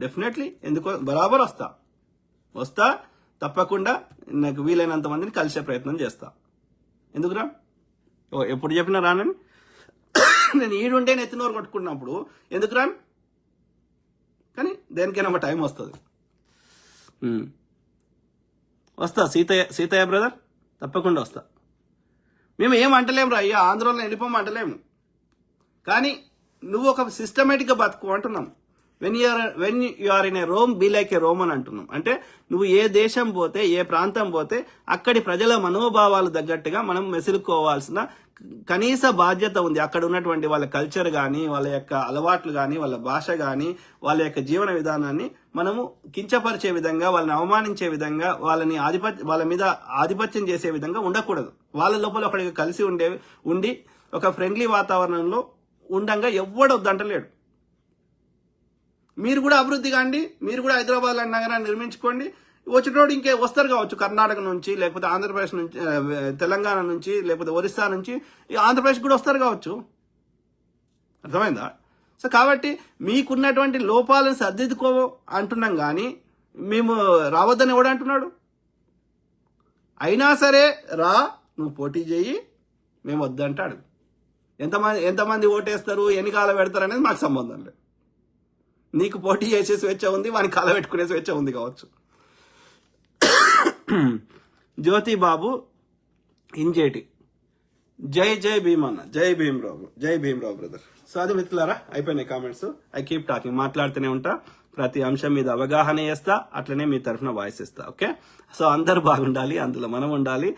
Definitely ఎందుకో బరాబర్ వస్తా తప్పకుండా నాకు వీలైనంత మందిని కలిసే ప్రయత్నం చేస్తా. ఎందుకురా ఎప్పుడు చెప్పినా రానని నేను ఈడుంటే నెత్తినోరు కొట్టుకున్నప్పుడు ఎందుకు రాను, కానీ దేనికైనా టైం వస్తుంది. వస్తా సీతయ్య బ్రదర్, తప్పకుండా వస్తా. మేము ఏం అంటలేము రా అయ్యా, ఆంధ్రలో వెళ్ళిపోము అంటలేము, కానీ నువ్వు ఒక సిస్టమేటిక్గా బతుకు అంటున్నాం. When you are in a Rome be like a Rome అని అంటున్నాం. అంటే నువ్వు ఏ దేశం పోతే, ఏ ప్రాంతం పోతే అక్కడి ప్రజల మనోభావాలు తగ్గట్టుగా మనం మెసులుకోవాల్సిన కనీస బాధ్యత ఉంది. అక్కడ ఉన్నటువంటి వాళ్ళ కల్చర్ కానీ, వాళ్ళ యొక్క అలవాట్లు కానీ, వాళ్ళ భాష కానీ, వాళ్ళ యొక్క జీవన విధానాన్ని మనము కించపరిచే విధంగా, వాళ్ళని అవమానించే విధంగా, వాళ్ళ మీద ఆధిపత్యం చేసే విధంగా ఉండకూడదు. వాళ్ళ లోపల ఒకరికి కలిసి ఉండి ఒక ఫ్రెండ్లీ వాతావరణంలో ఉండంగా ఎవ్వడొద్దంటలేడు. మీరు కూడా అభివృద్ధి కాండి, మీరు కూడా హైదరాబాద్ లాంటి నగరాన్ని నిర్మించుకోండి. వచ్చినోడు ఇంకే వస్తారు కావచ్చు, కర్ణాటక నుంచి, లేకపోతే ఆంధ్రప్రదేశ్ నుంచి, తెలంగాణ నుంచి, లేకపోతే ఒరిస్సా నుంచి ఆంధ్రప్రదేశ్ కూడా వస్తారు కావచ్చు. అర్థమైందా? సో కాబట్టి మీకున్నటువంటి లోపాలను సర్దిద్దుకో అంటున్నాం, కానీ మేము రావద్దని ఎవడు అంటున్నాడు? అయినా సరే రా, నువ్వు పోటీ చేయి, మేము వద్దంటాడు. ఎంతమంది ఓటేస్తారు, ఎన్ని కాలం పెడతారు అనేది మాకు సంబంధం లేదు. నీకు పోటీ చేసే స్వేచ్ఛ ఉంది, వానికి కాల పెట్టుకునే స్వేచ్ఛ ఉంది కావచ్చు. జ్యోతి బాబు ఇంజేటి, జై భీమ్ అన్న, జై భీమరావు బ్రదర్. సో అది మిత్రులారా, అయిపోయినాయి కామెంట్స్. ఐ కీప్ టాకింగ్, మాట్లాడుతూనే ఉంటా, ప్రతి అంశం మీద అవగాహన చేస్తా, అట్లనే మీ తరఫున వాయిస్ ఇస్తా. ఓకే, సో అందరు బాగుండాలి, అందులో మనం ఉండాలి.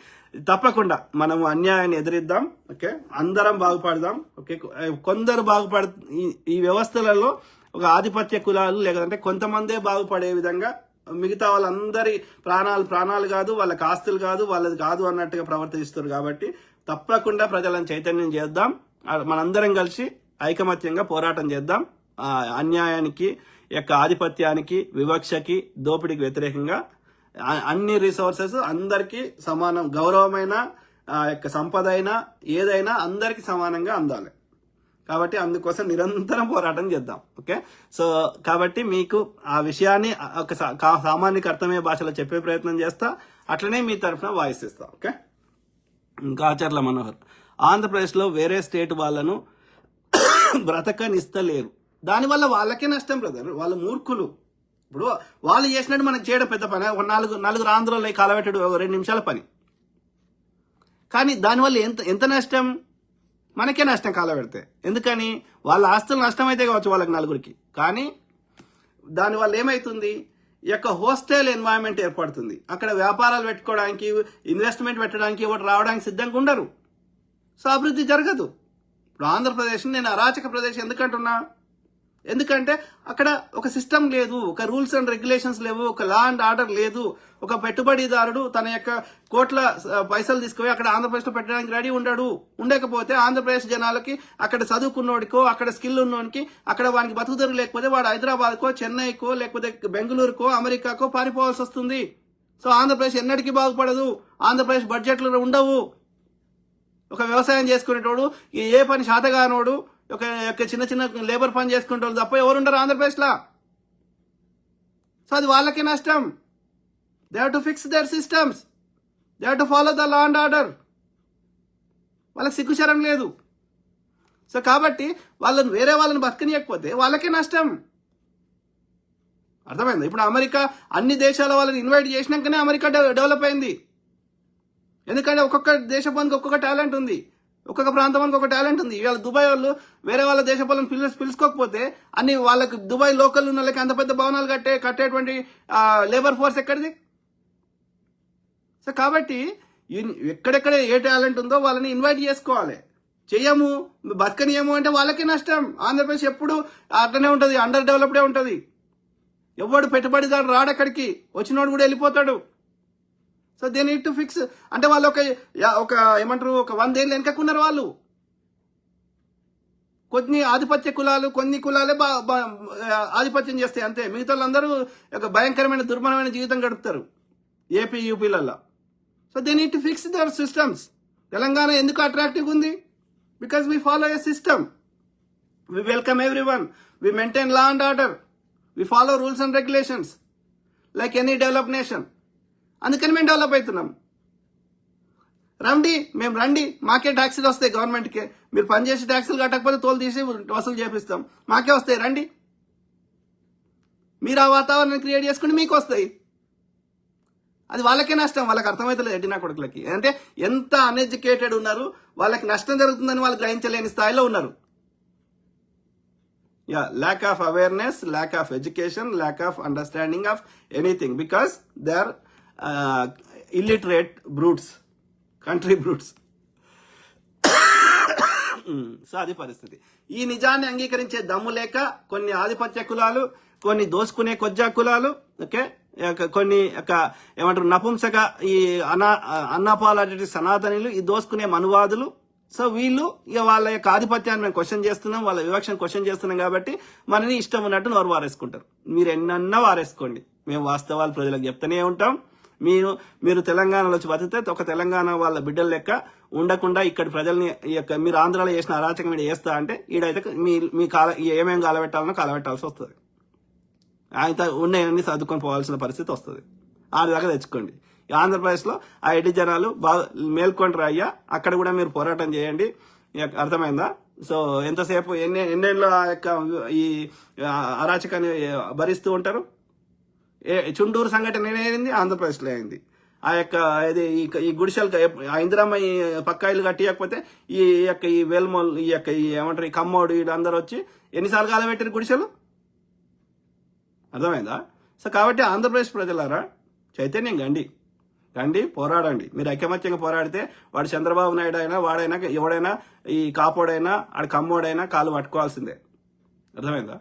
తప్పకుండా మనము అన్యాయాన్ని ఎదిరిద్దాం. ఓకే, అందరం బాగుపడదాం. ఓకే, కొందరు ఈ వ్యవస్థలలో ఒక ఆధిపత్య కులాలు లేదంటే కొంతమందే బాగుపడే విధంగా మిగతా వాళ్ళందరి ప్రాణాలు కాదు, వాళ్ళకి ఆస్తులు కాదు, వాళ్ళది కాదు అన్నట్టుగా ప్రవర్తిస్తారు. కాబట్టి తప్పకుండా ప్రజలను చైతన్యం చేద్దాం. మనందరం కలిసి ఐకమత్యంగా పోరాటం చేద్దాం. అన్యాయానికి, యొక్క ఆధిపత్యానికి, వివక్షకి, దోపిడీకి వ్యతిరేకంగా అన్ని రిసోర్సెస్ అందరికీ సమానం, గౌరవమైన యొక్క సంపద అయినా ఏదైనా అందరికీ సమానంగా అందాలి. కాబట్టి అందుకోసం నిరంతరం పోరాటం చేద్దాం. ఓకే, సో కాబట్టి మీకు ఆ విషయాన్ని ఒక సామాన్యకు అర్థమయ్యే భాషలో చెప్పే ప్రయత్నం చేస్తా, అట్లనే మీ తరఫున వాయిస్ ఇస్తా. ఓకే, ఇంకా ఆచర్ల మనోహర్, ఆంధ్రప్రదేశ్లో వేరే స్టేట్ వాళ్ళను బ్రతకనిస్తలేరు, దానివల్ల వాళ్ళకే నష్టం బ్రదర్. వాళ్ళు మూర్ఖులు. ఇప్పుడు వాళ్ళు చేసినట్టు మనకు చేయడం పెద్ద పని, ఒక నలుగురు ఆంధ్రలో కాలబెట్టడు 2 నిమిషాల పని. కానీ దానివల్ల ఎంత నష్టం? మనకే నష్టం కాలబెడితే. ఎందుకని? వాళ్ళ ఆస్తులు నష్టం అయితే కావచ్చు వాళ్ళకి నలుగురికి, కానీ దానివల్ల ఏమవుతుంది? ఈ యొక్క హోస్టైల్ ఎన్వైరన్మెంట్ ఏర్పడుతుంది. అక్కడ వ్యాపారాలు పెట్టుకోవడానికి, ఇన్వెస్ట్మెంట్ పెట్టడానికి ఎవరు రావడానికి సిద్ధంగా ఉండరు. సో అభివృద్ధి జరగదు. ఇప్పుడు ఆంధ్రప్రదేశ్ నేను అరాచక ప్రదేశ్ ఎందుకంటున్నా? ఎందుకంటే అక్కడ ఒక సిస్టమ్ లేదు, ఒక రూల్స్ అండ్ రెగ్యులేషన్స్ లేవు, ఒక లా అండ్ ఆర్డర్ లేదు. ఒక పెట్టుబడిదారుడు తన యొక్క కోట్ల పైసలు తీసుకుపోయి అక్కడ ఆంధ్రప్రదేశ్లో పెట్టడానికి రెడీ ఉండకపోతే ఆంధ్రప్రదేశ్ జనాలకి, అక్కడ చదువుకున్నోడికో, అక్కడ స్కిల్ ఉన్నోడికి, అక్కడ వానికి బతుకుదొరికి లేకపోతే వాడు హైదరాబాద్కో, చెన్నైకో, లేకపోతే బెంగళూరుకో, అమెరికాకో పారిపోవాల్సి వస్తుంది. సో ఆంధ్రప్రదేశ్ ఎన్నటికీ బాగుపడదు. ఆంధ్రప్రదేశ్ బడ్జెట్లు ఉండవు. ఒక వ్యవసాయం చేసుకునేటోడు, ఏ పని శాతగానోడు, ఒక చిన్న లేబర్ పని చేసుకుంటారు తప్ప ఎవరుండరు ఆంధ్రప్రదేశ్లో. సో అది వాళ్ళకే నష్టం. They have to fix their systems, they have to follow the law and order. వాళ్ళకి సిగ్గుచరం లేదు. సో కాబట్టి వేరే వాళ్ళని బతకనియకపోతే వాళ్ళకే నష్టం. అర్థమైంది? ఇప్పుడు అమెరికా అన్ని దేశాల వాళ్ళని ఇన్వైట్ చేసినాకనే అమెరికా డెవలప్ అయింది. ఎందుకంటే ఒక్కొక్క దేశపానికి ఒక్కొక్క టాలెంట్ ఉంది, ఒక్కొక్క ప్రాంతానికి ఒక టాలెంట్ ఉంది. ఇవాళ దుబాయ్ వాళ్ళు వేరే వాళ్ళ దేశపాలను పిలుచుకోకపోతే అన్ని వాళ్ళకి దుబాయ్ లోకల్ ఉన్న వాళ్ళకి అంత పెద్ద భవనాలు కట్టేటువంటి లేబర్ ఫోర్స్ ఎక్కడిది? సో కాబట్టి ఎక్కడెక్కడ ఏ టాలెంట్ ఉందో వాళ్ళని ఇన్వైట్ చేసుకోవాలి. చెయ్యము, బతకనియము అంటే వాళ్ళకే నష్టం. ఆంధ్రప్రదేశ్ ఎప్పుడు అట్లనే ఉంటుంది, అండర్ డెవలప్డే ఉంటుంది. ఎవడు పెట్టుబడిదారు రాడక్కడికి, వచ్చినోడు కూడా వెళ్ళిపోతాడు. So they need to fix. అంటే వాళ్ళు ఒక ఏమంటారు, ఒక 100 ఏళ్ళు వెనకకున్నారు వాళ్ళు. కొన్ని ఆధిపత్య కులాలు, కొన్ని కులాలే ఆధిపత్యం చేస్తాయి అంతే. మిగతా వాళ్ళందరూ ఒక భయంకరమైన దుర్మరమైన జీవితం గడుపుతారు ఏపీ యూపీలలో. So they need to fix their systems. Telangana ఎందుకు అట్రాక్టివ్గా ఉంది? Because we follow a system, we welcome everyone, we maintain law and order, we follow rules and regulations like any develop nation. అందుకని మేము develop అవుతున్నాం. మేము రండి, మాకే ట్యాక్సీలు వస్తాయి గవర్నమెంట్కే. మీరు పనిచేసి ట్యాక్సీలు కట్టకపోతే తోలు తీసి వసూలు చేపిస్తాం, మాకే వస్తాయి రండి. మీరు ఆ వాతావరణం క్రియేట్ చేసుకుని మీకు వస్తాయి. అది వాళ్ళకే నష్టం, వాళ్ళకి అర్థమవుతలేదు ఎడ్డినా కొడుకులకి. అంటే ఎంత అన్ఎడ్యుకేటెడ్ ఉన్నారు, వాళ్ళకి నష్టం జరుగుతుందని వాళ్ళు గ్రహించలేని స్థాయిలో ఉన్నారు. Lack of awareness, lack of education, lack of understanding of anything, because they are illiterate brutes, country brutes. So అది పరిస్థితి. ఈ నిజాన్ని అంగీకరించే దమ్ము లేక కొన్ని ఆధిపత్య కులాలు, కొన్ని దోసుకునే కొజ్జా కులాలు, ఓకే, కొన్ని ఏమంటారు నపుంసక ఈ అన్నాపాలటి సనాతనీలు, ఈ దోసుకునే మనువాదులు. సో వీళ్ళు ఇక వాళ్ళ యొక్క ఆధిపత్యాన్ని మేము క్వశ్చన్ చేస్తున్నాం, వాళ్ళ వివక్షను క్వశ్చన్ చేస్తున్నాం కాబట్టి మనని ఇష్టం ఉన్నట్టు నోరు వారేసుకుంటారు. మీరు ఎన్నన్నా వారేసుకోండి, మేము వాస్తవాలు ప్రజలకు చెప్తూనే ఉంటాం. మీరు తెలంగాణలో వచ్చి బతికితే ఒక తెలంగాణ వాళ్ళ బిడ్డల లెక్క ఉండకుండా ఇక్కడి ప్రజల్ని మీరు ఆంధ్రాలో చేసిన అరాచకం ఈడ చేస్తా అంటే ఈడైతే మీ ఏమేమి కాలబెట్టాలనో కాలబెట్టాల్సి వస్తుంది. ఆయన ఉన్నాయన్నీ సర్దుకొని పోవాల్సిన పరిస్థితి వస్తుంది. దాకా తెచ్చుకోండి. ఆంధ్రప్రదేశ్లో ఆ ఎడ్డి జనాలు బాగా మేల్కొంటారు అయ్యా, అక్కడ కూడా మీరు పోరాటం చేయండి. అర్థమైందా? సో ఎంతసేపు ఎన్నేళ్ళు ఆ యొక్క ఈ అరాచకాన్ని భరిస్తూ ఉంటారు. చుండూరు సంఘటన ఏమైంది? ఆంధ్రప్రదేశ్లో అయింది. ఆ యొక్క ఈ గుడిసెలు ఇందిరమ్మ ఈ పక్కా ఇల్లు కట్టియకపోతే ఈ వేల్మోల్ ఈ ఏమంటారు ఈ కమ్మోడు వీళ్ళందరూ వచ్చి ఎన్నిసార్లు కాలబెట్టారు గుడిసెలు. అర్థమైందా? సో కాబట్టి ఆంధ్రప్రదేశ్ ప్రజలారా చైతన్యం రండి, పోరాడండి. మీరు ఐకమత్యంగా పోరాడితే వాడు చంద్రబాబు నాయుడు అయినా వాడైనా ఎవడైనా ఈ కాపోడైనా ఆడ కమ్మోడైనా కాలు పట్టుకోవాల్సిందే. అర్థమైందా?